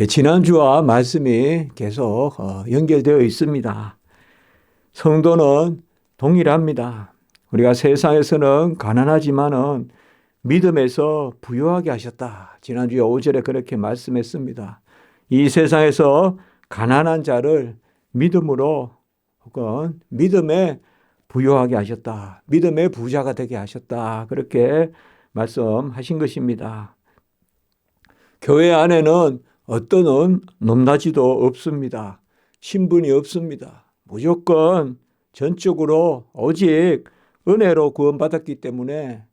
지난주와 말씀이 계속 연결되어 있습니다. 성도는 동일합니다. 우리가 세상에서는 가난하지만은 믿음에서 부유하게 하셨다. 지난주에 5절에 그렇게 말씀했습니다. 이 세상에서 가난한 자를 믿음으로 혹은 믿음에 부유하게 하셨다. 믿음의 부자가 되게 하셨다. 그렇게 말씀하신 것입니다. 교회 안에는 어떤 높낮이도 없습니다. 신분이 없습니다. 무조건 전적으로 오직 은혜로 구원받았기 때문에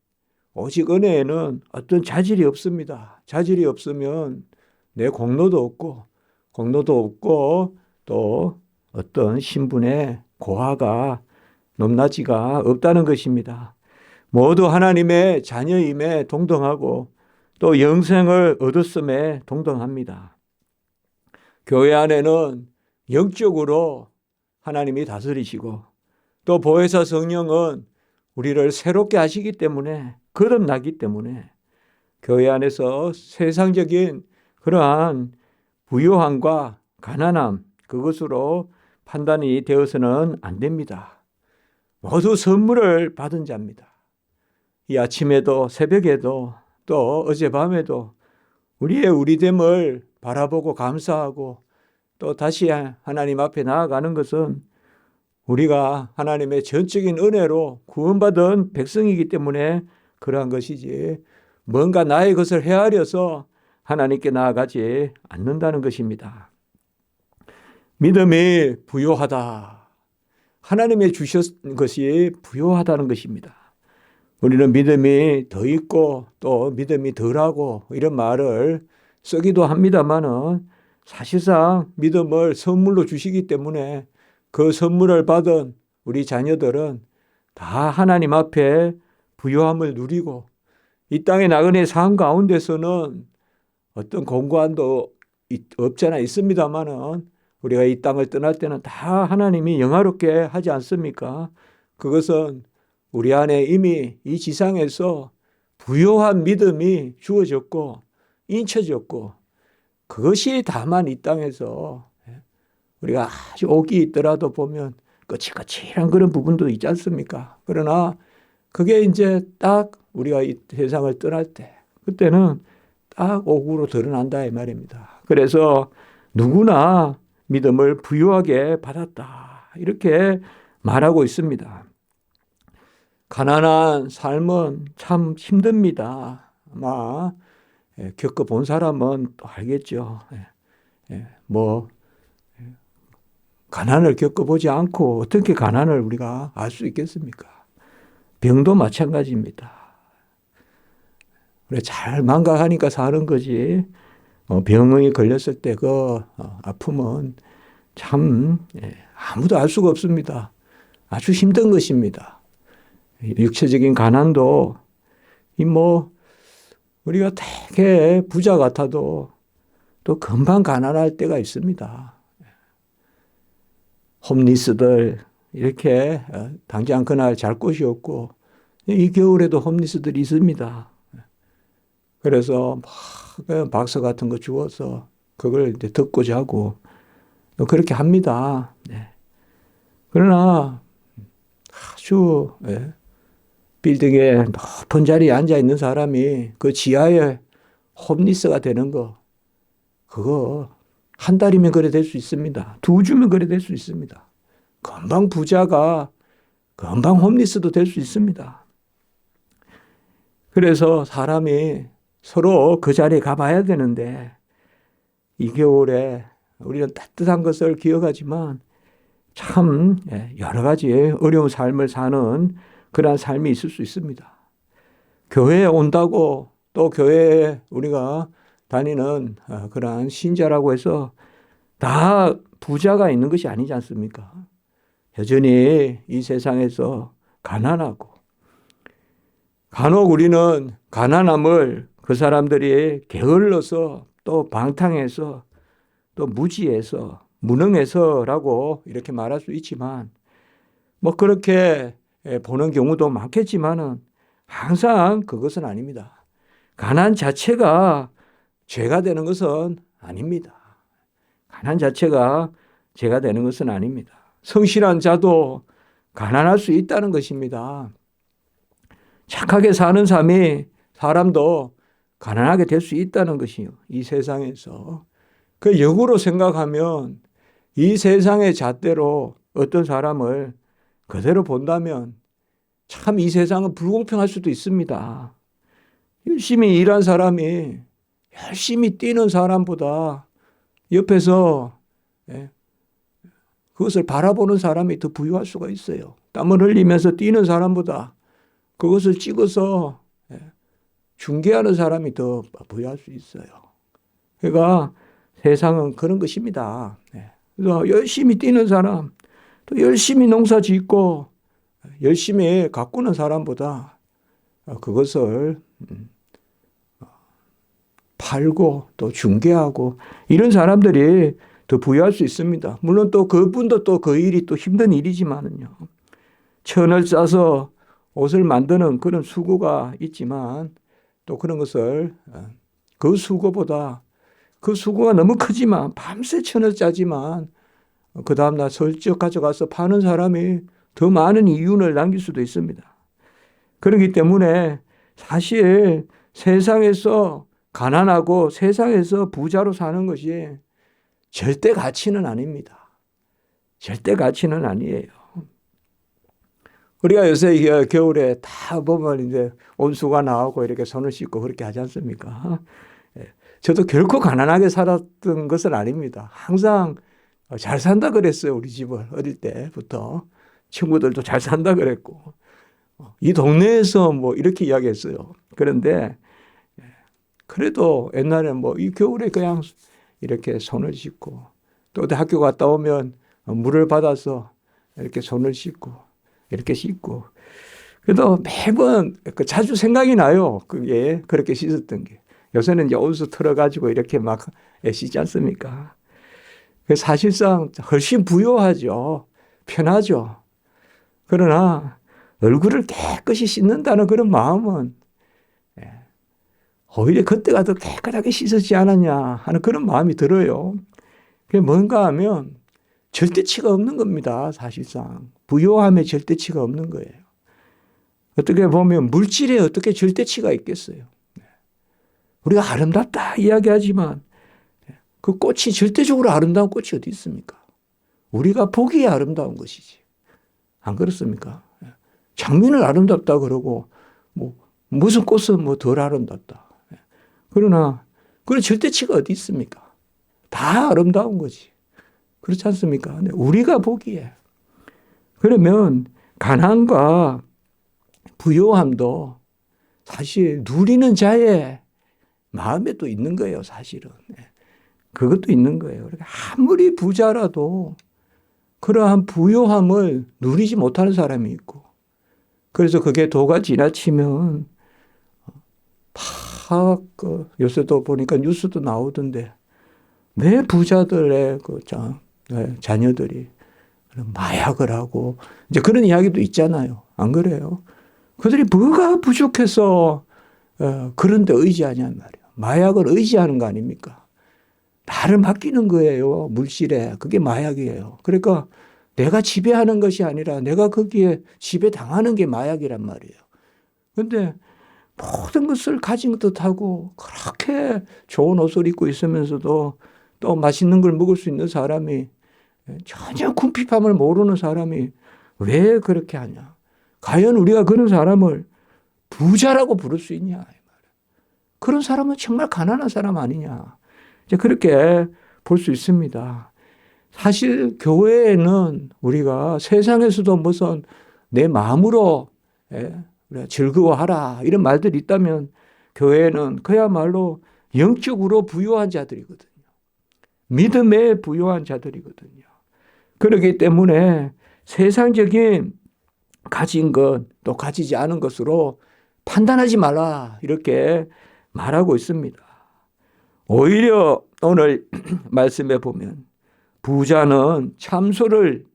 오직 은혜에는 어떤 자질이 없습니다. 자질이 없으면 내 공로도 없고 또 어떤 신분의 고하가 높낮이가 없다는 것입니다. 모두 하나님의 자녀임에 동등하고 또 영생을 얻었음에 동등합니다. 교회 안에는 영적으로 하나님이 다스리시고 또 보혜사 성령은 우리를 새롭게 하시기 때문에 거듭나기 때문에 교회 안에서 세상적인 그러한 부요함과 가난함 그것으로 판단이 되어서는 안 됩니다. 모두 선물을 받은 자입니다. 이 아침에도 새벽에도 또 어젯밤에도 우리의 우리됨을 바라보고 감사하고 또 다시 하나님 앞에 나아가는 것은 우리가 하나님의 전적인 은혜로 구원받은 백성이기 때문에 그러한 것이지 뭔가 나의 것을 헤아려서 하나님께 나아가지 않는다는 것입니다. 믿음이 부요하다. 하나님의 주신 것이 부요하다는 것입니다. 우리는 믿음이 더 있고 또 믿음이 덜하고 이런 말을 쓰기도 합니다만은 사실상 믿음을 선물로 주시기 때문에 그 선물을 받은 우리 자녀들은 다 하나님 앞에 부요함을 누리고 이 땅의 나그네 삶 가운데서는 어떤 공고함도 없잖아 있습니다만은 우리가 이 땅을 떠날 때는 다 하나님이 영화롭게 하지 않습니까? 그것은 우리 안에 이미 이 지상에서 부요한 믿음이 주어졌고 인쳐졌고 그것이 다만 이 땅에서 우리가 아주 옥이 있더라도 보면 거칠거칠한 그런 부분도 있지 않습니까? 그러나 그게 이제 딱 우리가 이 세상을 떠날 때 그때는 딱 옥으로 드러난다 이 말입니다. 그래서 누구나 믿음을 부유하게 받았다 이렇게 말하고 있습니다. 가난한 삶은 참 힘듭니다. 아마 겪어본 사람은 또 알겠죠. 가난을 겪어보지 않고 어떻게 가난을 우리가 알 수 있겠습니까? 병도 마찬가지입니다. 그래 잘 망각하니까 사는 거지. 병이 걸렸을 때 그 아픔은 참 아무도 알 수가 없습니다. 아주 힘든 것입니다. 육체적인 가난도 우리가 되게 부자 같아도 또 금방 가난할 때가 있습니다. 홈리스들 이렇게 당장 그날 잘 곳이 없고 이 겨울에도 홈리스들이 있습니다. 그래서 막 박스 같은 거 주워서 그걸 이제 덮고 자고 그렇게 합니다. 그러나 아주 빌딩에 높은 자리에 앉아 있는 사람이 그 지하에 홈리스가 되는 거 그거 한 달이면 그래 될 수 있습니다. 2주면 그래 될 수 있습니다. 금방 부자가 금방 홈리스도 될 수 있습니다. 그래서 사람이 서로 그 자리에 가봐야 되는데 이 겨울에 우리는 따뜻한 것을 기억하지만 참 여러 가지 어려운 삶을 사는 그러한 삶이 있을 수 있습니다. 교회에 온다고 또 교회에 우리가 다니는 그러한 신자라고 해서 다 부자가 있는 것이 아니지 않습니까? 여전히 이 세상에서 가난하고 간혹 우리는 가난함을 그 사람들이 게을러서 또 방탕해서 또 무지해서 무능해서라고 이렇게 말할 수 있지만 그렇게 보는 경우도 많겠지만은 항상 그것은 아닙니다. 가난 자체가 죄가 되는 것은 아닙니다. 가난 자체가 죄가 되는 것은 아닙니다. 성실한 자도 가난할 수 있다는 것입니다. 착하게 사는 사람도 가난하게 될 수 있다는 것이요. 이 세상에서. 그 역으로 생각하면 이 세상의 잣대로 어떤 사람을 그대로 본다면 참 이 세상은 불공평할 수도 있습니다. 열심히 일한 사람이 열심히 뛰는 사람보다 옆에서 그것을 바라보는 사람이 더 부유할 수가 있어요. 땀을 흘리면서 뛰는 사람보다 그것을 찍어서 중계하는 사람이 더 부유할 수 있어요. 그러니까 세상은 그런 것입니다. 그래서 열심히 뛰는 사람, 또 열심히 농사 짓고 열심히 가꾸는 사람보다 그것을 팔고 또 중개하고 이런 사람들이 더 부유할 수 있습니다. 물론 또 그분도 또 그 일이 또 힘든 일이지만은요. 천을 싸서 옷을 만드는 그런 수고가 있지만 또 그런 것을 그 수고보다 그 수고가 너무 크지만 밤새 천을 짜지만 그 다음날 슬쩍 가져가서 파는 사람이 더 많은 이윤을 남길 수도 있습니다. 그렇기 때문에 사실 세상에서 가난하고 세상에서 부자로 사는 것이 절대 가치는 아닙니다. 절대 가치는 아니에요. 우리가 요새 겨울에 다 보면 이제 온수가 나오고 이렇게 손을 씻고 그렇게 하지 않습니까? 저도 결코 가난하게 살았던 것은 아닙니다. 항상 잘 산다 그랬어요. 우리 집을 어릴 때부터. 친구들도 잘 산다 그랬고. 이 동네에서 뭐 이렇게 이야기했어요. 그런데 그래도 옛날에 뭐 이 겨울에 그냥 이렇게 손을 씻고 또 학교 갔다 오면 물을 받아서 이렇게 손을 씻고 이렇게 씻고 그래도 매번 자주 생각이 나요. 그게 그렇게 씻었던 게. 요새는 이제 온수 틀어가지고 이렇게 막 씻지 않습니까? 사실상 훨씬 부유하죠. 편하죠. 그러나 얼굴을 깨끗이 씻는다는 그런 마음은 오히려 그때가 더 깨끗하게 씻었지 않았냐 하는 그런 마음이 들어요. 그게 뭔가 하면 절대치가 없는 겁니다. 사실상. 부요함에 절대치가 없는 거예요. 어떻게 보면 물질에 어떻게 절대치가 있겠어요. 우리가 아름답다 이야기하지만 그 꽃이 절대적으로 아름다운 꽃이 어디 있습니까? 우리가 보기에 아름다운 것이지. 안 그렇습니까? 장미는 아름답다 그러고 뭐 무슨 꽃은 뭐 덜 아름답다. 그러나 그런 절대치가 어디 있습니까? 다 아름다운 거지. 그렇지 않습니까? 우리가 보기에. 그러면 가난과 부요함도 사실 누리는 자의 마음에 또 있는 거예요. 사실은. 그것도 있는 거예요. 아무리 부자라도 그러한 부요함을 누리지 못하는 사람이 있고 그래서 그게 도가 지나치면 요새도 보니까 뉴스도 나오던데 왜 부자들의 자녀들이 마약을 하고 이제 그런 이야기도 있잖아요. 안 그래요? 그들이 뭐가 부족해서 그런 데 의지하냔 말이에요. 마약을 의지하는 거 아닙니까? 나를 맡기는 거예요. 물질에. 그게 마약이에요. 그러니까 내가 지배하는 것이 아니라 내가 거기에 지배당하는 게 마약이란 말이에요. 그런데 모든 것을 가진 듯하고 그렇게 좋은 옷을 입고 있으면서도 또 맛있는 걸 먹을 수 있는 사람이 전혀 궁핍함을 모르는 사람이 왜 그렇게 하냐. 과연 우리가 그런 사람을 부자라고 부를 수 있냐. 그런 사람은 정말 가난한 사람 아니냐. 이제 그렇게 볼 수 있습니다. 사실 교회에는 우리가 세상에서도 무슨 내 마음으로 즐거워하라 이런 말들이 있다면 교회는 그야말로 영적으로 부유한 자들이거든요. 믿음에 부유한 자들이거든요. 그렇기 때문에 세상적인 가진 것 또 가지지 않은 것으로 판단하지 말라 이렇게 말하고 있습니다. 오히려 오늘 말씀에 보면 부자는 참소를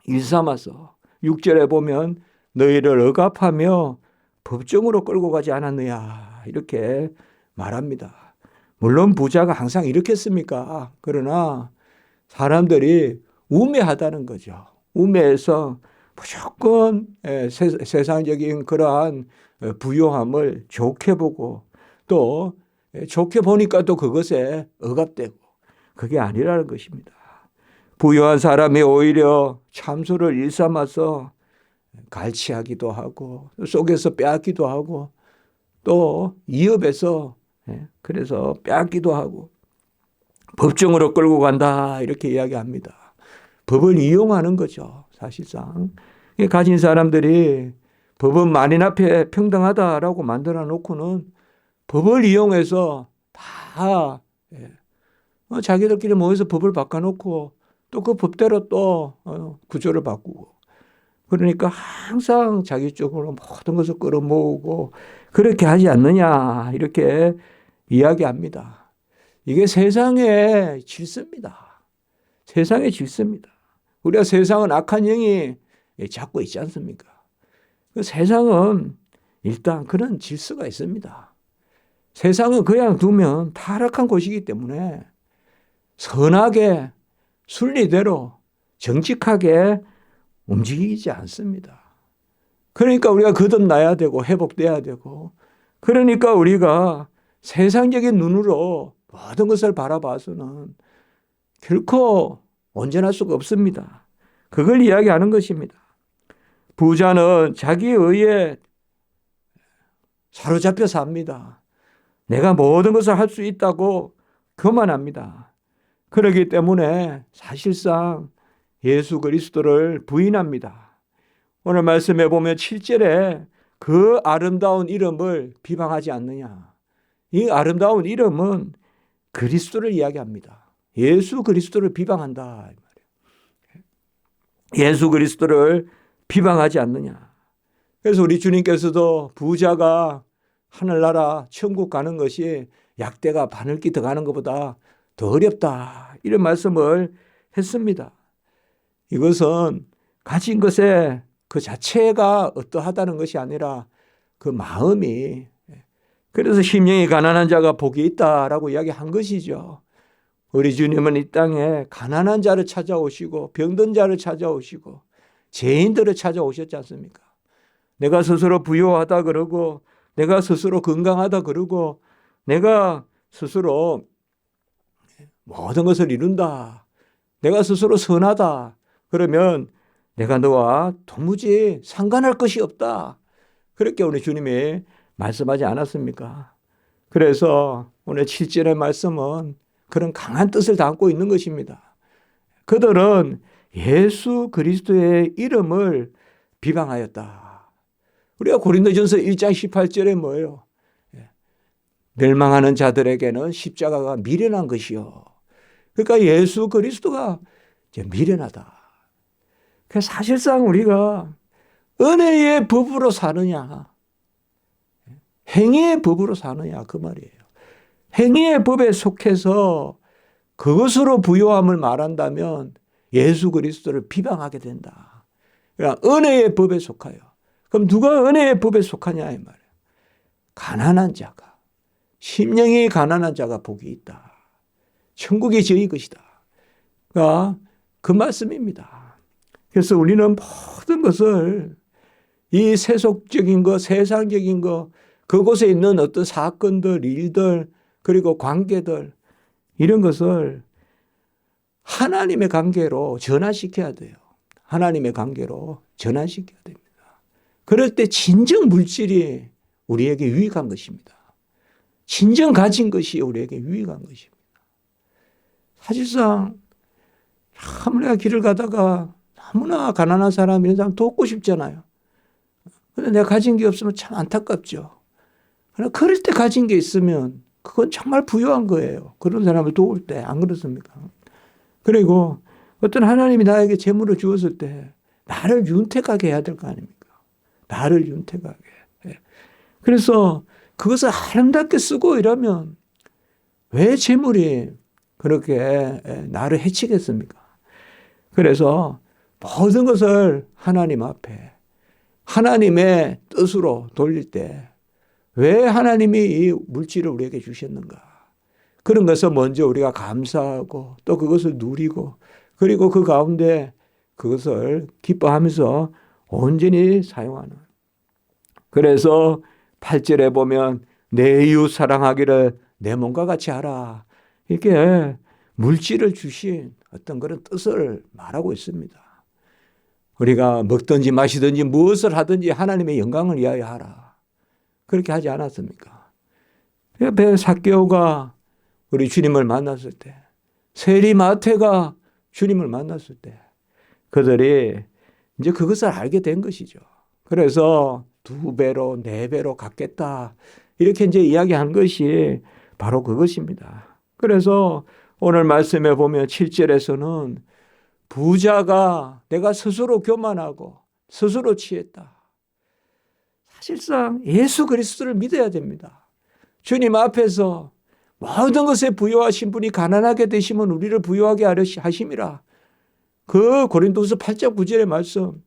일삼아서 6절에 보면 너희를 억압하며 법정으로 끌고 가지 않았느냐 이렇게 말합니다. 물론 부자가 항상 이렇겠습니까? 그러나 사람들이 우매하다는 거죠. 우매해서 무조건 세상적인 그러한 부유함을 좋게 보고 또 좋게 보니까 또 그것에 억압되고 그게 아니라는 것입니다. 부유한 사람이 오히려 참소를 일삼아서 갈취하기도 하고 속에서 빼앗기도 하고 또 이업에서 그래서 빼앗기도 하고 법정으로 끌고 간다 이렇게 이야기합니다. 법을 이용하는 거죠. 사실상 가진 사람들이 법은 만인 앞에 평등하다라고 만들어 놓고는 법을 이용해서 다 자기들끼리 모여서 법을 바꿔놓고 또 그 법대로 또 구조를 바꾸고 그러니까 항상 자기 쪽으로 모든 것을 끌어모으고 그렇게 하지 않느냐 이렇게 이야기합니다. 이게 세상의 질서입니다. 세상의 질서입니다. 우리가 세상은 악한 영이 잡고 있지 않습니까? 그 세상은 일단 그런 질서가 있습니다. 세상은 그냥 두면 타락한 곳이기 때문에 선하게 순리대로 정직하게 움직이지 않습니다. 그러니까 우리가 거듭나야 되고 회복돼야 되고 그러니까 우리가 세상적인 눈으로 모든 것을 바라봐서는 결코 온전할 수가 없습니다. 그걸 이야기하는 것입니다. 부자는 자기 의에 사로잡혀 삽니다. 내가 모든 것을 할 수 있다고 교만합니다. 그렇기 때문에 사실상 예수 그리스도를 부인합니다. 오늘 말씀해 보면 7절에 그 아름다운 이름을 비방하지 않느냐. 이 아름다운 이름은 그리스도를 이야기합니다. 예수 그리스도를 비방한다. 예수 그리스도를 비방하지 않느냐. 그래서 우리 주님께서도 부자가 하늘나라 천국 가는 것이 약대가 바늘기 들어가는 것보다 더 어렵다. 이런 말씀을 했습니다. 이것은 가진 것의 그 자체가 어떠하다는 것이 아니라 그 마음이 그래서 심령이 가난한 자가 복이 있다라고 이야기한 것이죠. 우리 주님은 이 땅에 가난한 자를 찾아오시고 병든 자를 찾아오시고 죄인들을 찾아오셨지 않습니까? 내가 스스로 부유하다 그러고 내가 스스로 건강하다 그러고 내가 스스로 모든 것을 이룬다. 내가 스스로 선하다. 그러면 내가 너와 도무지 상관할 것이 없다. 그렇게 우리 주님이 말씀하지 않았습니까? 그래서 오늘 7절의 말씀은 그런 강한 뜻을 담고 있는 것입니다. 그들은 예수 그리스도의 이름을 비방하였다. 우리가 고린도전서 1장 18절에 뭐예요? 멸망하는 자들에게는 십자가가 미련한 것이요. 그러니까 예수 그리스도가 이제 미련하다. 그래서 사실상 우리가 은혜의 법으로 사느냐, 행위의 법으로 사느냐 그 말이에요. 행위의 법에 속해서 그것으로 부요함을 말한다면 예수 그리스도를 비방하게 된다. 그러니까 은혜의 법에 속하여. 그럼 누가 은혜의 법에 속하냐 이 말이에요. 가난한 자가, 심령이 가난한 자가 복이 있다. 천국이 저희 것이다. 그러니까 그 말씀입니다. 그래서 우리는 모든 것을 이 세속적인 것, 세상적인 것, 그곳에 있는 어떤 사건들, 일들, 그리고 관계들 이런 것을 하나님의 관계로 전환시켜야 돼요. 하나님의 관계로 전환시켜야 됩니다. 그럴 때 진정 물질이 우리에게 유익한 것입니다. 진정 가진 것이 우리에게 유익한 것입니다. 사실상 참 우리가 길을 가다가 너무나 가난한 사람 이런 사람 돕고 싶잖아요. 그런데 내가 가진 게 없으면 참 안타깝죠. 그러나 그럴 때 가진 게 있으면 그건 정말 부유한 거예요. 그런 사람을 도울 때 안 그렇습니까? 그리고 어떤 하나님이 나에게 재물을 주었을 때 나를 윤택하게 해야 될 거 아닙니까? 나를 윤택하게. 그래서 그것을 아름답게 쓰고 이러면 왜 재물이 그렇게 나를 해치겠습니까? 그래서 모든 것을 하나님 앞에 하나님의 뜻으로 돌릴 때 왜 하나님이 이 물질을 우리에게 주셨는가? 그런 것을 먼저 우리가 감사하고 또 그것을 누리고 그리고 그 가운데 그것을 기뻐하면서 온전히 사용하는. 그래서 8절에 보면 내 이웃 사랑하기를 내 몸과 같이 하라. 이게 물질을 주신 어떤 그런 뜻을 말하고 있습니다. 우리가 먹든지 마시든지 무엇을 하든지 하나님의 영광을 위하여 하라. 그렇게 하지 않았습니까? 삭개오가 우리 주님을 만났을 때, 세리마태가 주님을 만났을 때 그들이 이제 그것을 알게 된 것이죠. 그래서 2배로 4배로 갚겠다. 이렇게 이제 이야기한 것이 바로 그것입니다. 그래서 오늘 말씀에 보면 7절에서는 부자가 내가 스스로 교만하고 스스로 취했다. 사실상 예수 그리스도를 믿어야 됩니다. 주님 앞에서 모든 것에 부요하신 분이 가난하게 되시면 우리를 부요하게 하심이라. 그 고린도서 8장 9절의 말씀.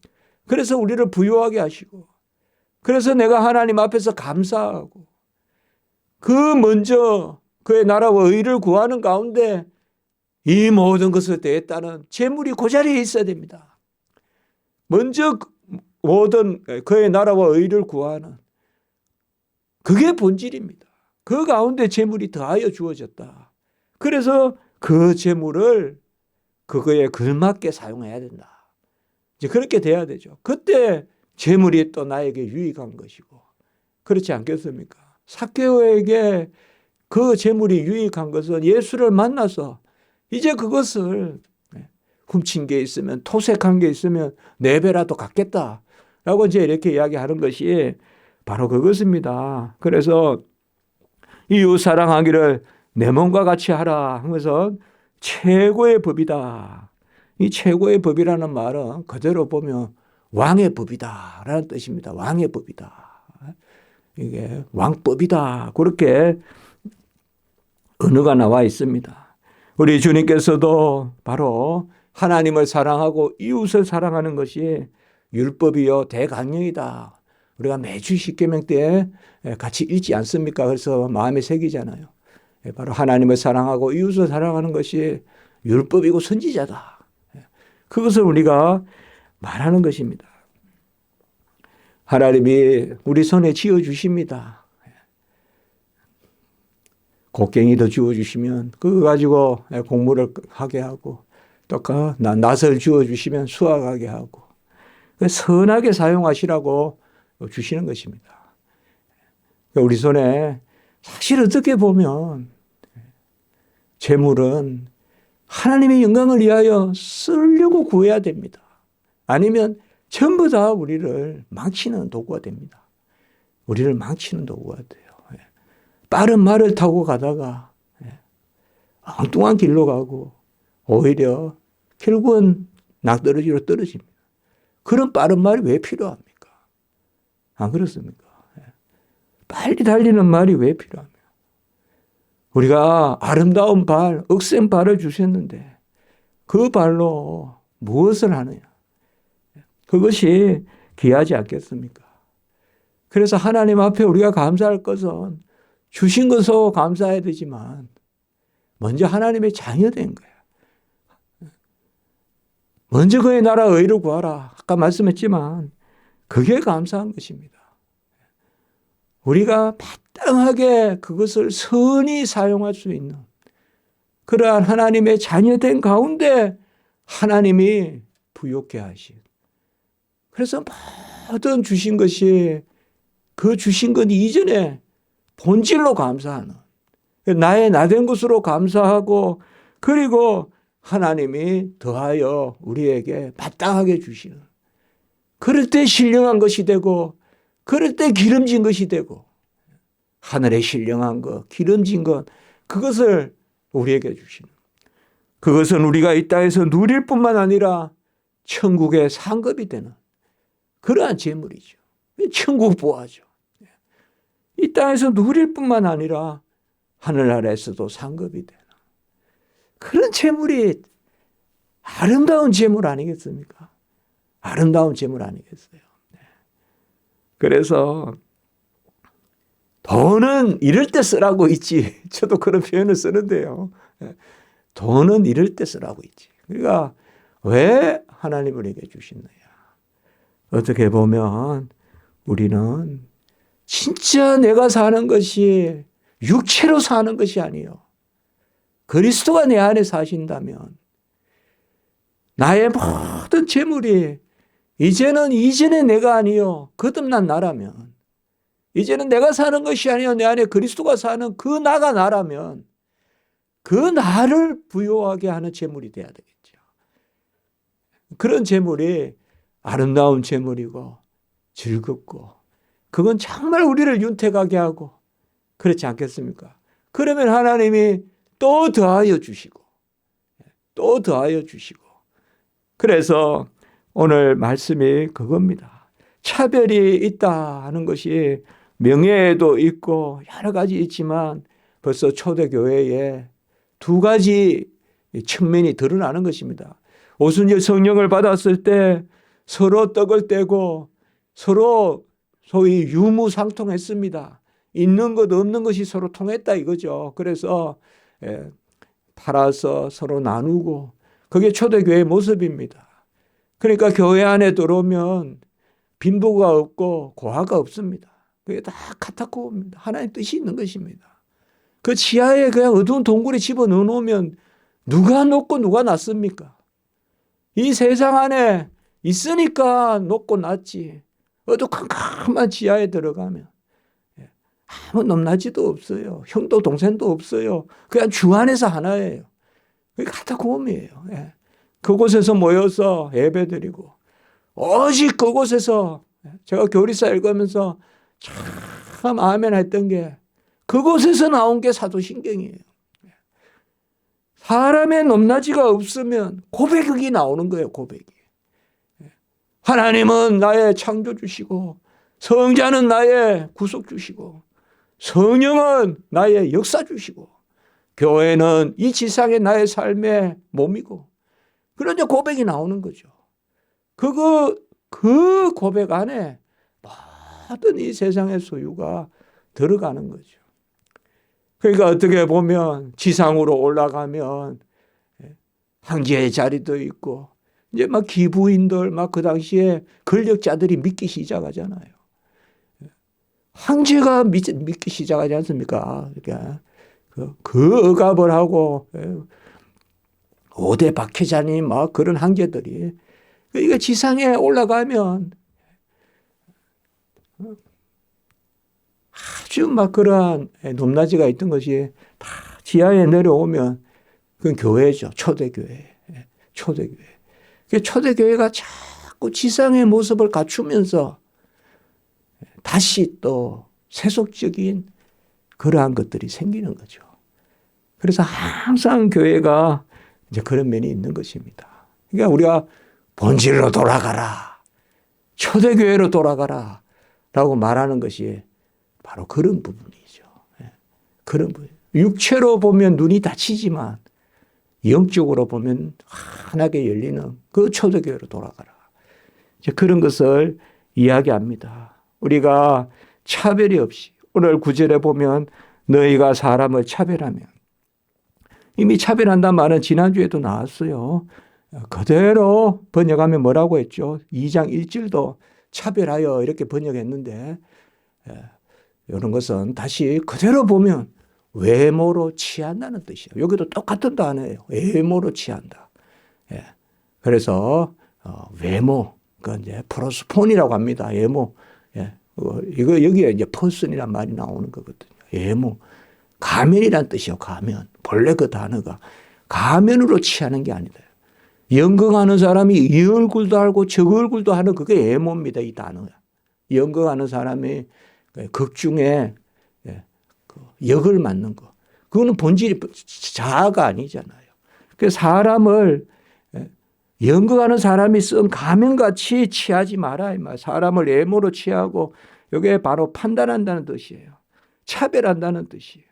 그래서 우리를 부요하게 하시고 그래서 내가 하나님 앞에서 감사하고 그 먼저 그의 나라와 의를 구하는 가운데 이 모든 것을 대했다는 재물이 그 자리에 있어야 됩니다. 먼저 모든 그의 나라와 의를 구하는 그게 본질입니다. 그 가운데 재물이 더하여 주어졌다. 그래서 그 재물을 그거에 걸맞게 사용해야 된다. 이제 그렇게 돼야 되죠. 그때 재물이 또 나에게 유익한 것이고 그렇지 않겠습니까? 삭개오에게 그 재물이 유익한 것은 예수를 만나서 이제 그것을 훔친 게 있으면 토색한 게 있으면 4배라도 갚겠다라고 이제 이렇게 이야기하는 것이 바로 그것입니다. 그래서 이웃 사랑하기를 내 몸과 같이 하라 하면서 최고의 법이다. 이 최고의 법이라는 말은 그대로 보면 왕의 법이다라는 뜻입니다. 왕의 법이다. 이게 왕법이다. 그렇게 언어가 나와 있습니다. 우리 주님께서도 바로 하나님을 사랑하고 이웃을 사랑하는 것이 율법이요 대강령이다. 우리가 매주 십계명 때 같이 읽지 않습니까? 그래서 마음에 새기잖아요. 바로 하나님을 사랑하고 이웃을 사랑하는 것이 율법이고 선지자다. 그것을 우리가 말하는 것입니다. 하나님이 우리 손에 쥐어주십니다. 곡괭이도 주어주시면 그거 가지고 공부를 하게 하고 또 낫을 주어주시면 수확하게 하고 선하게 사용하시라고 주시는 것입니다. 우리 손에 사실 어떻게 보면 재물은 하나님의 영광을 위하여 쓰려고 구해야 됩니다. 아니면 전부 다 우리를 망치는 도구가 됩니다. 우리를 망치는 도구가 돼요. 빠른 말을 타고 가다가 엉뚱한 길로 가고 오히려 결국은 낙떨어지로 떨어집니다. 그런 빠른 말이 왜 필요합니까? 안 그렇습니까? 빨리 달리는 말이 왜 필요합니까? 우리가 아름다운 발, 억센 발을 주셨는데 그 발로 무엇을 하느냐? 그것이 귀하지 않겠습니까? 그래서 하나님 앞에 우리가 감사할 것은 주신 것으로 감사해야 되지만 먼저 하나님의 자녀된 거야. 먼저 그의 나라 의를 구하라. 아까 말씀했지만 그게 감사한 것입니다. 우리가 마땅하게 그것을 선히 사용할 수 있는 그러한 하나님의 자녀된 가운데 하나님이 부요케 하신. 그래서 모든 주신 것이 그 주신 것 이전에 본질로 감사하는 나의 나된 것으로 감사하고 그리고 하나님이 더하여 우리에게 마땅하게 주시는 그럴 때 신령한 것이 되고 그럴 때 기름진 것이 되고 하늘에 신령한 것, 기름진 것 그것을 우리에게 주시는 그것은 우리가 이 땅에서 누릴 뿐만 아니라 천국의 상급이 되는 그러한 재물이죠. 천국 보화죠. 이 땅에서 누릴 뿐만 아니라 하늘나라에서도 상급이 되는 그런 재물이 아름다운 재물 아니겠습니까? 아름다운 재물 아니겠어요? 그래서 돈은 이럴 때 쓰라고 있지. 저도 그런 표현을 쓰는데요. 돈은 이럴 때 쓰라고 있지. 그러니까 왜 하나님을 우리에게 주시느냐. 어떻게 보면 우리는 진짜 내가 사는 것이 육체로 사는 것이 아니요. 그리스도가 내 안에 사신다면 나의 모든 재물이 이제는 이전의 내가 아니요. 거듭난 나라면 이제는 내가 사는 것이 아니요. 내 안에 그리스도가 사는 그 나가 나라면 그 나를 부요하게 하는 재물이 돼야 되겠죠. 그런 재물이 아름다운 재물이고 즐겁고 그건 정말 우리를 윤택하게 하고 그렇지 않겠습니까? 그러면 하나님이 또 더하여 주시고 또 더하여 주시고 그래서 오늘 말씀이 그겁니다. 차별이 있다 하는 것이 명예에도 있고 여러 가지 있지만 벌써 초대교회에 두 가지 측면이 드러나는 것입니다. 오순절 성령을 받았을 때 서로 떡을 떼고 서로 소위 유무상통했습니다. 있는 것 없는 것이 서로 통했다 이거죠. 그래서 팔아서 서로 나누고 그게 초대교회의 모습입니다. 그러니까 교회 안에 들어오면 빈부가 없고 고아가 없습니다. 그게 다 카타콤입니다. 하나님의 뜻이 있는 것입니다. 그 지하에 그냥 어두운 동굴에 집어넣어 놓으면 누가 높고 누가 낮습니까? 이 세상 안에 있으니까 높고 낮지. 어두컴컴한 지하에 들어가면 아무 높낮이도 없어요. 형도 동생도 없어요. 그냥 주 안에서 하나예요. 그게 카타콤이에요. 그곳에서 모여서 예배드리고 오직 그곳에서 제가 교리사 읽으면서 참 아멘 했던 게 그곳에서 나온 게 사도신경이에요. 사람의 높낮이가 없으면 고백이 나오는 거예요. 고백이. 하나님은 나의 창조주시고 성자는 나의 구속주시고 성령은 나의 역사주시고 교회는 이 지상의 나의 삶의 몸이고 그런 이제 고백이 나오는 거죠. 그 고백 안에 모든 이 세상의 소유가 들어가는 거죠. 그러니까 어떻게 보면 지상으로 올라가면 황제의 자리도 있고 이제 막 기부인들 막 그 당시에 권력자들이 믿기 시작하잖아요. 황제가 믿기 시작하지 않습니까? 그러니까 그 억압을 하고 5대 박해자니 막 그런 황제들이 그러니까 지상에 올라가면 아주 막 그러한 높낮이가 있던 것이 다 지하에 내려오면 그건 교회죠. 초대교회. 초대교회. 초대교회가 자꾸 지상의 모습을 갖추면서 다시 또 세속적인 그러한 것들이 생기는 거죠. 그래서 항상 교회가 이제 그런 면이 있는 것입니다. 그러니까 우리가 본질로 돌아가라. 초대교회로 돌아가라. 라고 말하는 것이 바로 그런 부분이죠. 그런 부분. 육체로 보면 눈이 다치지만 영적으로 보면 환하게 열리는 그 초대교회로 돌아가라. 이제 그런 것을 이야기합니다. 우리가 차별이 없이 오늘 9절에 보면 너희가 사람을 차별하면 이미 차별한다는 말은 지난주에도 나왔어요. 그대로 번역하면 뭐라고 했죠? 2장 1절도 차별하여 이렇게 번역했는데 이런 것은 다시 그대로 보면 외모로 취한다는 뜻이에요. 여기도 똑같은 단어예요. 외모로 취한다. 그래서 외모, 그 이제 프로스폰이라고 합니다. 외모. 이거 여기에 이제 퍼슨이란 말이 나오는 거거든요. 외모. 가면이란 뜻이요. 가면. 본래 그 단어가 가면으로 취하는 게 아니다. 연극하는 사람이 이 얼굴도 알고 저 얼굴도 하는 그게 외모입니다. 이 단어가. 연극하는 사람이 극 중에 역을 맡는 거. 그거는 본질이 자아가 아니잖아요. 그래서 사람을 연극하는 사람이 쓴 가면같이 취하지 마라. 사람을 외모로 취하고 이게 바로 판단한다는 뜻이에요. 차별한다는 뜻이에요.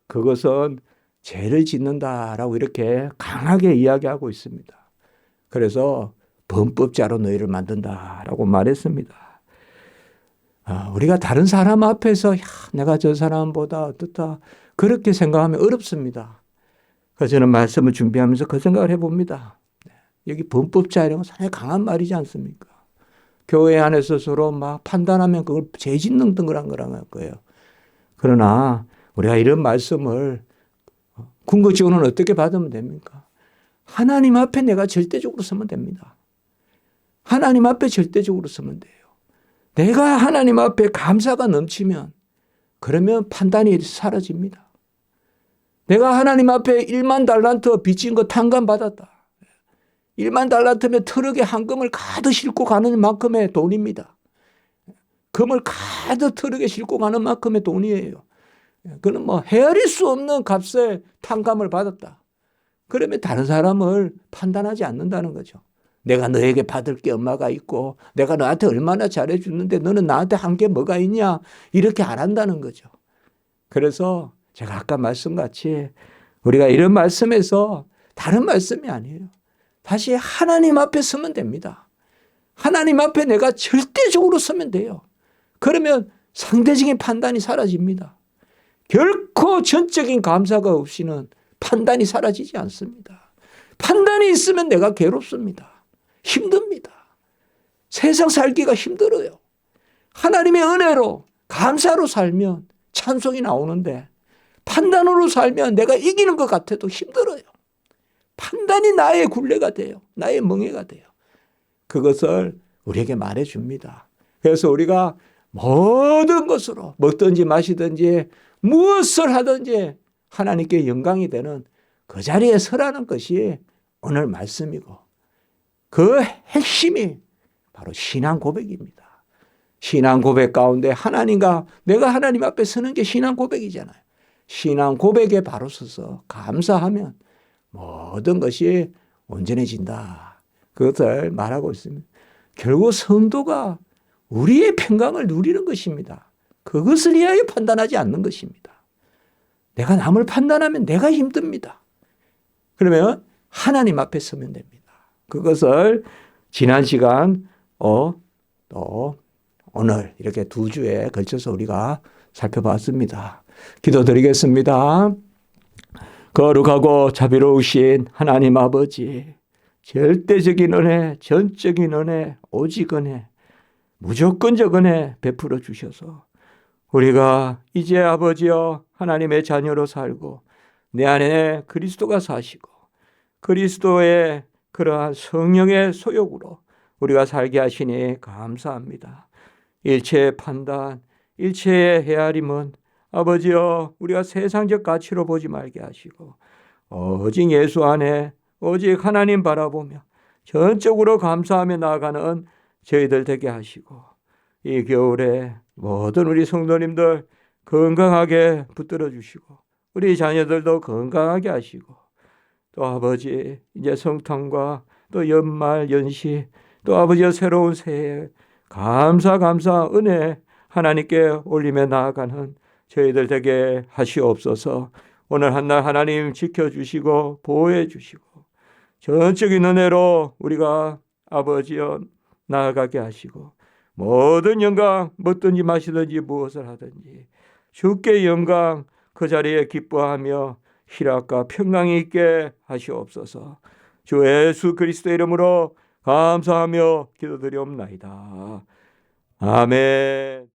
그것은 죄를 짓는다라고 이렇게 강하게 이야기하고 있습니다. 그래서 범법자로 너희를 만든다라고 말했습니다. 우리가 다른 사람 앞에서 내가 저 사람보다 어떻다 그렇게 생각하면 어렵습니다. 그래서 저는 말씀을 준비하면서 그 생각을 해봅니다. 여기 범법자 이런 건 상당히 강한 말이지 않습니까? 교회 안에서 서로 막 판단하면 그걸 죄짓는 덩그란 거란 거예요. 그러나 우리가 이런 말씀을 궁극적으로는 어떻게 받으면 됩니까? 하나님 앞에 내가 절대적으로 서면 됩니다. 하나님 앞에 절대적으로 서면 돼요. 내가 하나님 앞에 감사가 넘치면 그러면 판단이 사라집니다. 내가 하나님 앞에 1만 달란트 빚진 거 탕감받았다. 1만 달란트면 트럭에 한금을 가득 싣고 가는 만큼의 돈입니다. 금을 가득 트럭에 싣고 가는 만큼의 돈이에요. 그는 뭐 헤아릴 수 없는 값에 탕감을 받았다. 그러면 다른 사람을 판단하지 않는다는 거죠. 내가 너에게 받을 게 얼마가 있고 내가 너한테 얼마나 잘해주는데 너는 나한테 한 게 뭐가 있냐 이렇게 안 한다는 거죠. 그래서 제가 아까 말씀같이 우리가 이런 말씀에서 다른 말씀이 아니에요. 다시 하나님 앞에 서면 됩니다. 하나님 앞에 내가 절대적으로 서면 돼요. 그러면 상대적인 판단이 사라집니다. 결코 전적인 감사가 없이는 판단이 사라지지 않습니다. 판단이 있으면 내가 괴롭습니다. 힘듭니다. 세상 살기가 힘들어요. 하나님의 은혜로 감사로 살면 찬송이 나오는데 판단으로 살면 내가 이기는 것 같아도 힘들어요. 판단이 나의 굴레가 돼요. 나의 멍해가 돼요. 그것을 우리에게 말해줍니다. 그래서 우리가 모든 것으로 먹든지 마시든지 무엇을 하든지 하나님께 영광이 되는 그 자리에 서라는 것이 오늘 말씀이고 그 핵심이 바로 신앙 고백입니다. 신앙 고백 가운데 하나님과 내가 하나님 앞에 서는 게 신앙 고백이잖아요. 신앙 고백에 바로 서서 감사하면 모든 것이 온전해진다. 그것을 말하고 있습니다. 결국 성도가 우리의 평강을 누리는 것입니다. 그것을 위하여 판단하지 않는 것입니다. 내가 남을 판단하면 내가 힘듭니다. 그러면 하나님 앞에 서면 됩니다. 그것을 지난 시간 또 오늘 이렇게 2주에 걸쳐서 우리가 살펴봤습니다. 기도드리겠습니다. 거룩하고 자비로우신 하나님 아버지, 절대적인 은혜, 전적인 은혜, 오직 은혜, 무조건적 은혜 베풀어 주셔서 우리가 이제 아버지여 하나님의 자녀로 살고 내 안에 그리스도가 사시고 그리스도의 그러한 성령의 소욕으로 우리가 살게 하시니 감사합니다. 일체의 판단, 일체의 헤아림은 아버지여 우리가 세상적 가치로 보지 말게 하시고 오직 예수 안에 오직 하나님 바라보며 전적으로 감사하며 나아가는 저희들 되게 하시고 이 겨울에 모든 우리 성도님들 건강하게 붙들어 주시고 우리 자녀들도 건강하게 하시고 또 아버지 이제 성탄과 또 연말 연시 또 아버지의 새로운 새해 감사 은혜 하나님께 올리며 나아가는 저희들 되게 하시옵소서. 오늘 한날 하나님 지켜주시고 보호해 주시고 전적인 은혜로 우리가 아버지여 나아가게 하시고 모든 영광 먹든지 마시든지 무엇을 하든지 주께 영광 그 자리에 기뻐하며 희락과 평강이 있게 하시옵소서. 주 예수 그리스도의 이름으로 감사하며 기도드리옵나이다. 아멘.